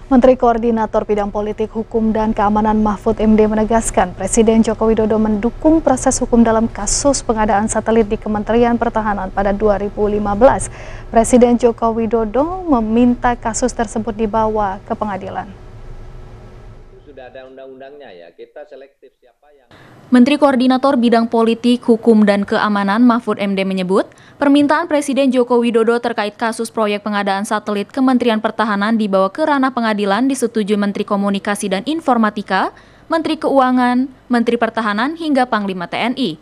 Menteri Koordinator Bidang Politik, Hukum, dan Keamanan Mahfud MD menegaskan Presiden Joko Widodo mendukung proses hukum dalam kasus pengadaan satelit di Kementerian Pertahanan pada 2015. Presiden Joko Widodo meminta kasus tersebut dibawa ke pengadilan. Sudah ada undang-undangnya ya, kita selektif siapa yang... Menteri Koordinator Bidang Politik, Hukum, dan Keamanan Mahfud MD menyebut, permintaan Presiden Joko Widodo terkait kasus proyek pengadaan satelit Kementerian Pertahanan dibawa ke ranah pengadilan disetujui Menteri Komunikasi dan Informatika, Menteri Keuangan, Menteri Pertahanan, hingga Panglima TNI.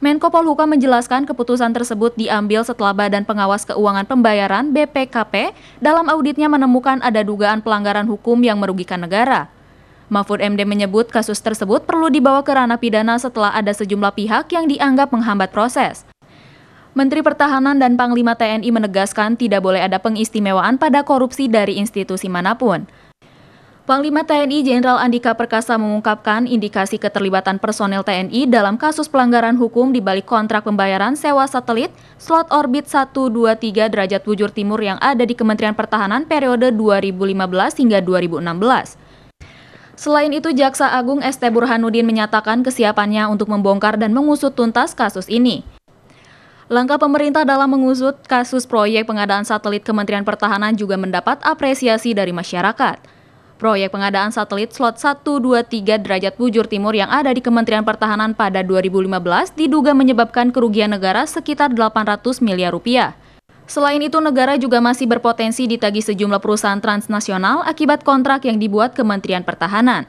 Menko Polhukam menjelaskan keputusan tersebut diambil setelah Badan Pengawas Keuangan Pembayaran (BPKP) dalam auditnya menemukan ada dugaan pelanggaran hukum yang merugikan negara. Mahfud MD menyebut kasus tersebut perlu dibawa ke ranah pidana setelah ada sejumlah pihak yang dianggap menghambat proses. Menteri Pertahanan dan Panglima TNI menegaskan tidak boleh ada pengistimewaan pada korupsi dari institusi manapun. Panglima TNI Jenderal Andika Perkasa mengungkapkan indikasi keterlibatan personel TNI dalam kasus pelanggaran hukum di balik kontrak pembayaran sewa satelit slot orbit 123 derajat bujur timur yang ada di Kementerian Pertahanan periode 2015 hingga 2016. Selain itu, Jaksa Agung ST Burhanuddin menyatakan kesiapannya untuk membongkar dan mengusut tuntas kasus ini. Langkah pemerintah dalam mengusut kasus proyek pengadaan satelit Kementerian Pertahanan juga mendapat apresiasi dari masyarakat. Proyek pengadaan satelit slot 123 derajat bujur timur yang ada di Kementerian Pertahanan pada 2015 diduga menyebabkan kerugian negara sekitar 800 miliar rupiah. Selain itu, negara juga masih berpotensi ditagih sejumlah perusahaan transnasional akibat kontrak yang dibuat Kementerian Pertahanan.